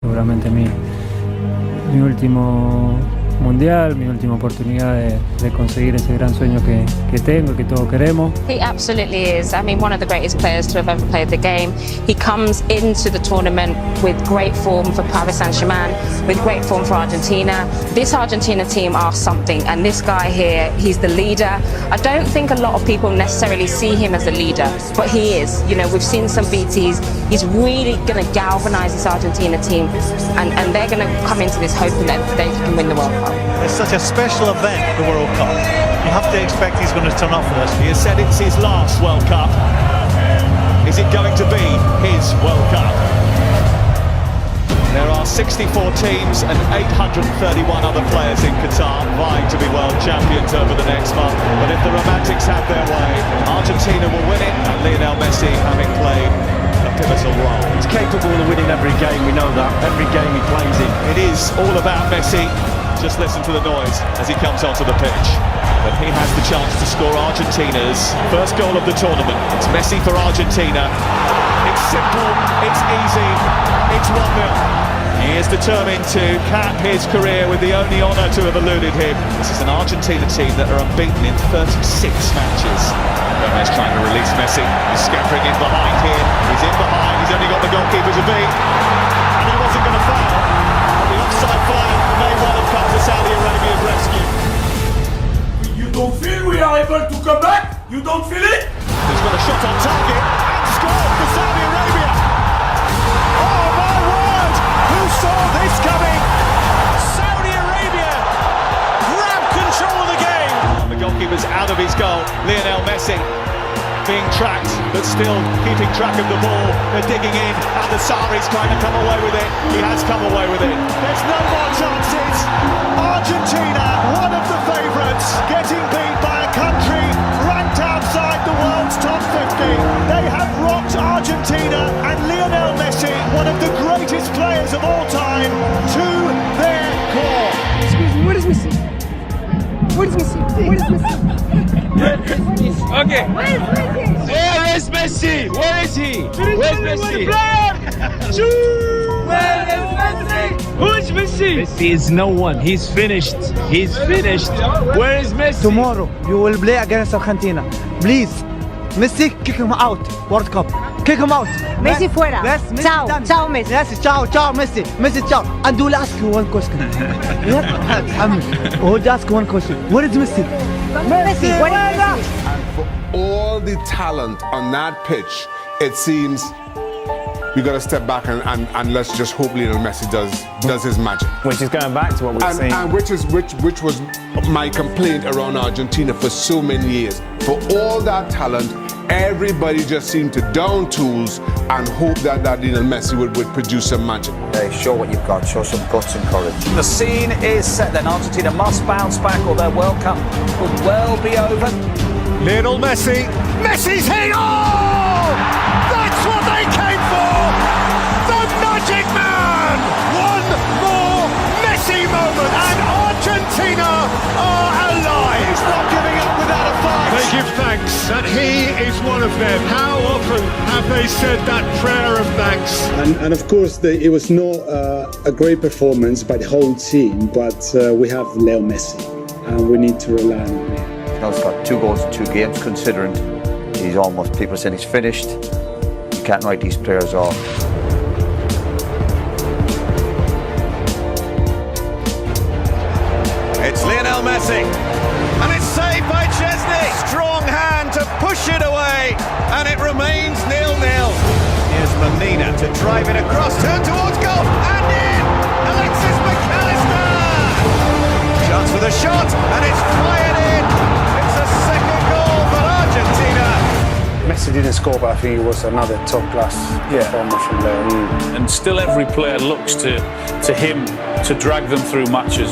Seguramente mi último mundial, mi última oportunidad de conseguir ese gran sueño que tengo y que todos queremos. He absolutely is. I mean, one of the greatest players to have ever played the game. He comes into the tournament with great form for Paris Saint-Germain, with great form for Argentina. This Argentina team are something, and this guy here, he's the leader. I don't think a lot of people necessarily see him as a leader, but he is. You know, we've seen some BTs. He's really going to galvanise this Argentina team, and they're going to come into this hoping that they can win the World Cup. It's such a special event, the World Cup. You have to expect he's going to turn up for this. He has said it's his last World Cup. Is it going to be his World Cup? There are 64 teams and 831 other players in Qatar vying to be world champions over the next month. But if the Romantics have their way, Argentina will win it, and Lionel Messi, having played a pivotal role. He's capable of winning every game, we know that. Every game he plays in. It is all about Messi. Just listen to the noise as he comes onto the pitch. But he has the chance to score Argentina's first goal of the tournament. It's Messi for Argentina. It's simple, it's easy, it's 1-0. He is determined to cap his career with the only honour to have eluded him. This is an Argentina team that are unbeaten in 36 matches. Gomez trying to release Messi. He's scampering in behind here. He's in behind. He's only got the goalkeeper to beat. And he wasn't going to foul. But the offside flag may well have come to Saudi Arabia's rescue. You don't feel we are able to come back? You don't feel it? He's got a shot on target and scored for Saudi Arabia. Oh my word! Who saw this coming? Saudi Arabia grab control of the game. And the goalkeeper's out of his goal. Lionel Messi being tracked, but still keeping track of the ball. They're digging in, and the Sari's trying to come away with it. He has come away with it. There's no more chances. Argentina, one of the favourites, getting beat by a country ranked outside the world's top 50. They have rocked Argentina and Lionel Messi, one of the greatest players of all time, to their core. Excuse me, where is Messi? Where is Messi? Where is Messi? Okay. Where is Messi? Where is Messi? Where is he? Where's Messi? Where is Messi? Who's Messi? Messi is no one. He's finished. He's finished. Where is Messi? Tomorrow you will play against Argentina. Please, Messi, kick him out. World Cup. Kick him out. Messi fuera. Yes, Messi Ciao, done. ciao Messi. Yes, ciao, ciao, Messi. Messi, ciao. And we'll ask you one question. We'll ask one question. Where is Messi? Messi, where is Messi? And for all the talent on that pitch, it seems we got to step back and let's just hope Lionel Messi does his magic. Which is going back to what we've seen. And which was my complaint around Argentina for so many years. For all that talent, everybody just seemed to down tools and hope that Lionel Messi would produce some magic. Okay, show what you've got, show some guts and courage. The scene is set then. Argentina must bounce back or their World Cup could well be over. Lionel Messi. Messi's hit! Oh! That's what they came for! The Magic Man! One more Messi moment and Argentina are alive! He's not giving up without a fight! They give thanks that he is one of them. How often have they said that prayer of thanks? And of course, it was not a great performance by the whole team, but we have Leo Messi, and we need to rely on him. He's got 2 goals in 2 games, considering he's almost, people saying he's finished. You can't write these players off. It's Lionel Messi, and it's saved by Chesney. Strong hand to push it away, and it remains 0-0. Here's Molina to drive it across, turn towards goal, and in! Alexis McAllister! Chance for the shot, and it's fired in! It's a second goal for Argentina! Messi didn't score, but I think it was another top-class performance from there. And still every player looks to him to drag them through matches.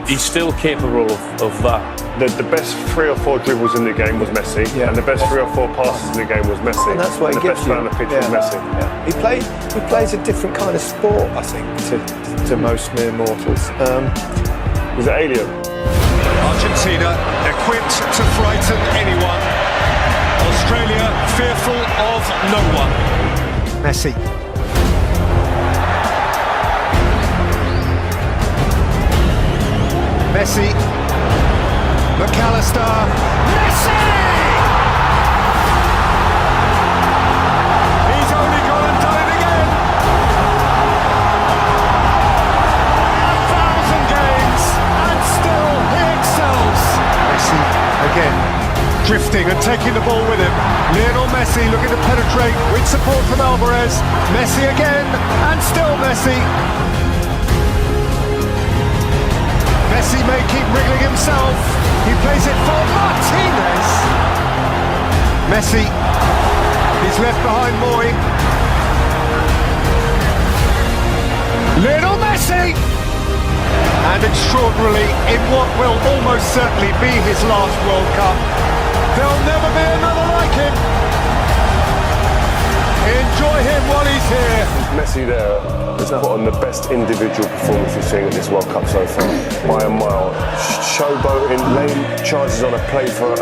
He's still capable of that. The best 3 or 4 dribbles in the game was Messi, and the best 3 or 4 passes in the game was Messi. And that's what the best player on the pitch was Messi. He plays a different kind of sport, I think, to most mere mortals. He's an alien. Argentina equipped to frighten anyone. Australia fearful of no one. Messi. Messi, McAllister, Messi! He's only gone and done it again. 1,000 games and still he excels. Messi again, drifting and taking the ball with him. Lionel Messi looking to penetrate with support from Alvarez. Messi again and still Messi. Messi may keep wriggling himself. He plays it for Martinez. Messi, he's left behind Moy. Lionel Messi! And extraordinarily, in what will almost certainly be his last World Cup, there'll never be another like him. Enjoy him while he's here. Messi there has put on the best individual performance we've seen at this World Cup so far, by a mile. Showboating, laying chances on a play for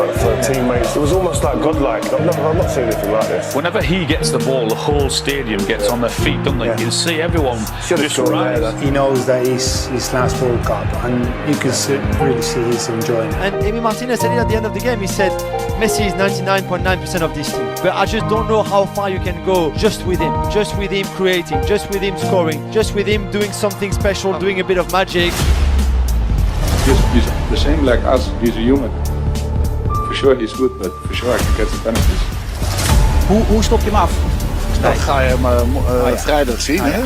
teammates. It was almost like godlike. I've not seen anything like this. Whenever he gets the ball, the whole stadium gets on their feet, don't they? You can see everyone just rise. He knows that it's his last World Cup, and you can really see he's enjoying it. And Emi Martinez said it at the end of the game. He said, Messi is 99.9% of this team, but I just don't know how far you can go just with him creating, just with him scoring, just with him doing something special, doing a bit of magic. He's the same like us. He's a human. For sure he's good, but for sure I can get the penalties. Hoe stop je hem af? Dat ga je hem vrijdag zien. Hè?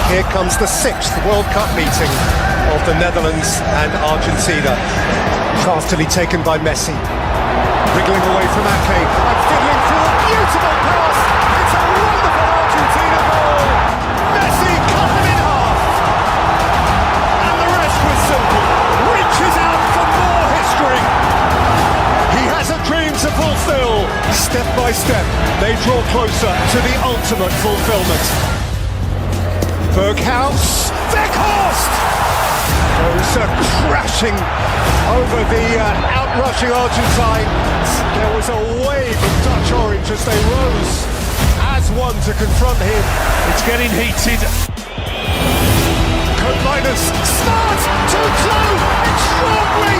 Here comes the 6th World Cup meeting of the Netherlands and Argentina. Craftily taken by Messi. Wriggling away from Ake and fiddling through a beautiful pass. It's a wonderful Argentina goal. Messi cut them in half. And the rest was simple. Reaches out for more history. He has a dream to fulfill. Step by step, they draw closer to the ultimate fulfillment. Berghaus, Weghorst goes crashing over the outrushing Argentines. There was a wave of Dutch orange as they rose as one to confront him. It's getting heated. Coat-Liners start 2-2. Extraordinary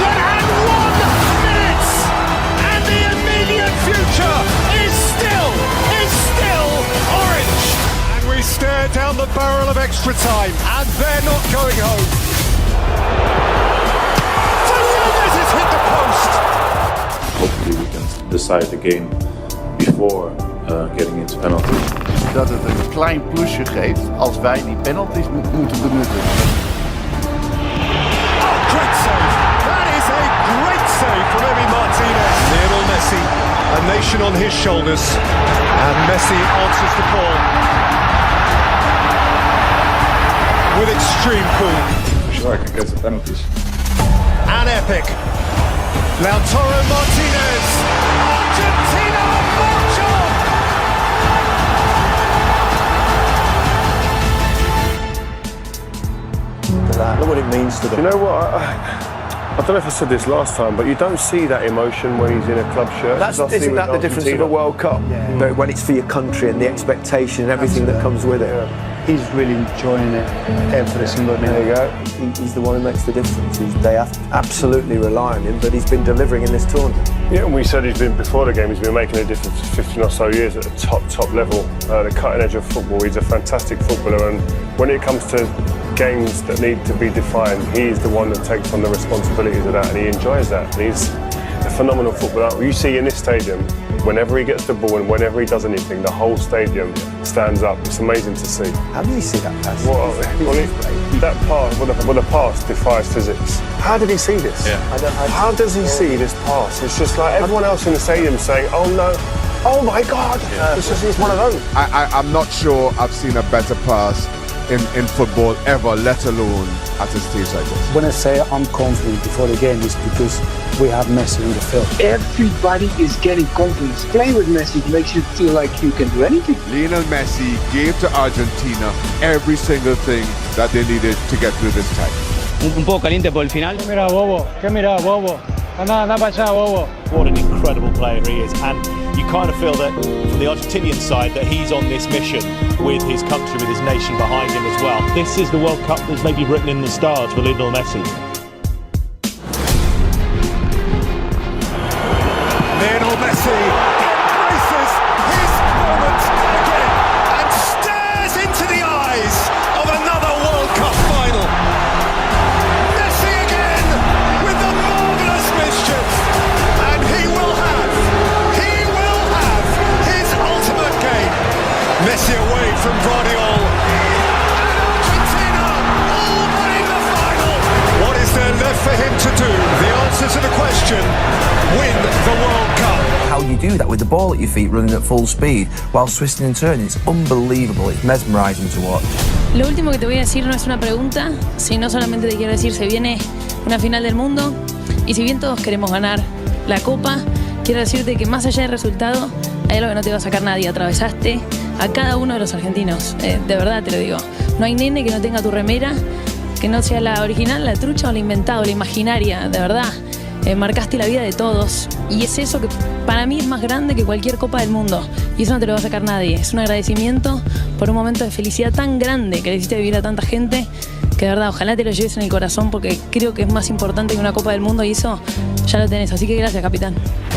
101 minutes, and the immediate future is still orange. We stare down the barrel of extra time, and they're not going home. Fernandez has hit the post. Hopefully we can decide the game before getting into penalties. Dat het een klein plusje geeft als wij die penalties moeten benutten. Oh, great save! That is a great save from Emi Martinez. Lionel Messi, a nation on his shoulders, and Messi answers the call with extreme cool. For sure I can get the penalties. An epic. Lautaro Martinez. Argentina march on. Look what it means to them. You know what? I don't know if I said this last time, but you don't see that emotion when he's in a club shirt. Isn't that the difference of a World Cup? Yeah. But when it's for your country and the expectation and everything that comes with it. Yeah. He's really enjoying it every single minute. There you go. He's the one who makes the difference. They have absolutely rely on him, but he's been delivering in this tournament. Yeah, and we said he's been before the game. He's been making a difference for 15 or so years at the top level, the cutting edge of football. He's a fantastic footballer, and when it comes to games that need to be defined, he's the one that takes on the responsibilities of that, and he enjoys that. And he's a phenomenal footballer. You see in this stadium, whenever he gets the ball and whenever he does anything, the whole stadium stands up. It's amazing to see. How do you see that pass? The pass defies physics. How did he see this? Yeah. How does he see this pass? It's just like everyone else in the stadium saying, "Oh no, oh my God!" Yeah. It's one of those. I'm not sure I've seen a better pass in football ever, let alone at a stage like this. When I say I'm confident before the game, it's because we have Messi in the field. Everybody is getting confidence. Playing with Messi makes you feel like you can do anything. Lionel Messi gave to Argentina every single thing that they needed to get through this time. Un poco caliente por el final. ¿Qué mira, bobo? Anda para allá, bobo. What an incredible player he is, and you kind of feel that from the Argentinian side that he's on this mission with his country, with his nation behind him as well. This is the World Cup that's maybe written in the stars for Lionel Messi. Lionel Messi embraces his moment again and stares into the eyes of another World Cup final. Messi again with the marvellous mischief, and he will have his ultimate game. Messi away from Guardiola, and Argentina all winning the final. What is there left for him to do? The answer to the question: win the World Cup. How you do that with the ball at your feet running at full speed whilst twisting and turning, it's unbelievable, it's mesmerising to watch. Lo último que te voy a decir no es una pregunta, sino solamente te quiero decir, se viene una final del mundo y si bien todos queremos ganar la Copa, quiero decirte que más allá del resultado hay algo que no te va a sacar nadie. Atravesaste a cada uno de los argentinos, de verdad te lo digo. No hay nene que no tenga tu remera, que no sea la original, la trucha o la inventada o la imaginaria, de verdad. Marcaste la vida de todos y es eso que para mí es más grande que cualquier Copa del Mundo y eso no te lo va a sacar nadie. Es un agradecimiento por un momento de felicidad tan grande que le hiciste vivir a tanta gente que de verdad ojalá te lo lleves en el corazón porque creo que es más importante que una Copa del Mundo y eso ya lo tenés, así que gracias, capitán.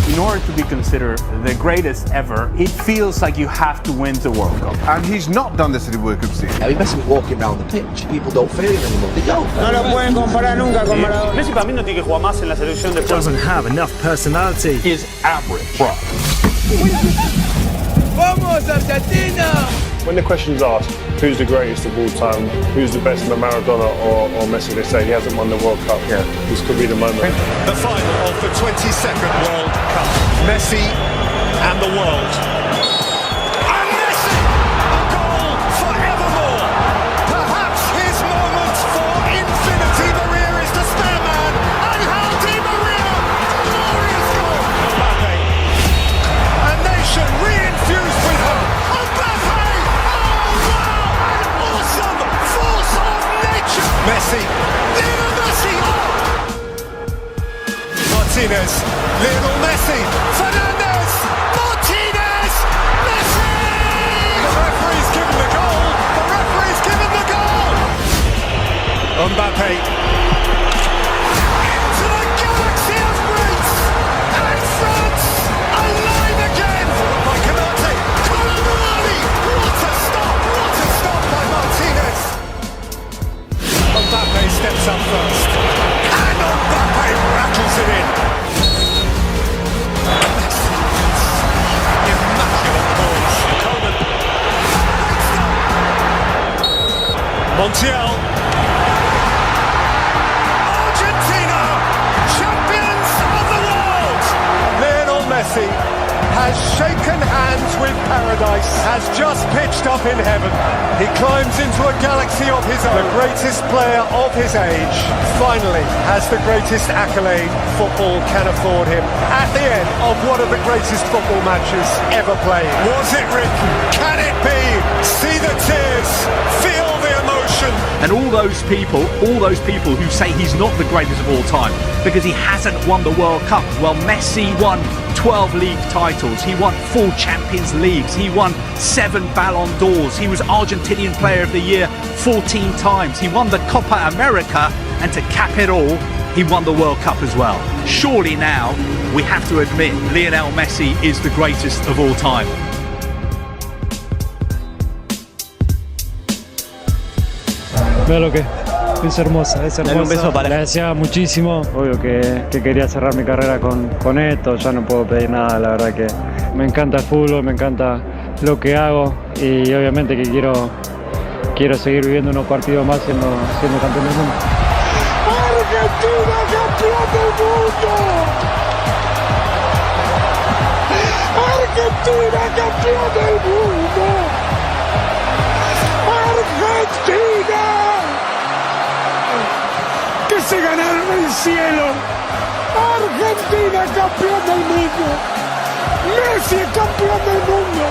In order to be considered the greatest ever, it feels like you have to win the World Cup. And he's not done this at the World Cup season. I mean, Messi was walking around the pitch. People don't feel him anymore. They don't. No lo pueden comparar nunca con Maradona. Messi para mí no tiene que jugar más en la selección de Doesn't have enough personality. He is average, bro. Vamos Argentina! When the question's asked, who's the greatest of all time, who's the best, Maradona or Messi, they say he hasn't won the World Cup. Yeah, this could be the moment. The final of the 22nd World Cup. Messi and the world. And Messi, a goal forevermore. Perhaps his moment for infinity. Maria is the spare man. And Di Maria, glorious goal. Mbappe, a nation re-infused with hope. Messi, Lionel Messi, Martinez, Lionel Messi, Fernandez, Martinez, Messi! The referee's given the goal, the referee's given the goal! Mbappe, into the galaxy of greats, and France, alive again by Canate, Colomani, what a stop by Martinez! Mbappe steps up first, and Mbappe rattles it in. Immaculate balls. Coleman. Montiel. Argentina, champions of the world. Lionel Messi has shaken hands with paradise, has just pitched up in heaven. He climbs into a galaxy of his own. The greatest player of his age finally has the greatest accolade football can afford him. At the end of one of the greatest football matches ever played. Was it written? Can it be? See the tears, feel the emotion. And all those people who say he's not the greatest of all time because he hasn't won the World Cup. Well, Messi won 12 league titles, he won 4 Champions Leagues, he won 7 Ballon d'Ors, he was Argentinian Player of the Year 14 times, he won the Copa America, and to cap it all, he won the World Cup as well. Surely now, we have to admit, Lionel Messi is the greatest of all time. Veo lo que es hermosa, es hermosa. Dale un beso para... Le deseaba muchísimo, obvio que quería cerrar mi carrera con esto, ya no puedo pedir nada, la verdad que me encanta el fútbol, me encanta lo que hago y obviamente que quiero seguir viviendo unos partidos más siendo campeón del mundo. ¡Argentina, campeón del mundo! ¡Argentina, campeón del mundo! ¡Argentina! ¡Que se ganaron el cielo! ¡Argentina, campeón del mundo! ¡Messi, campeón del mundo!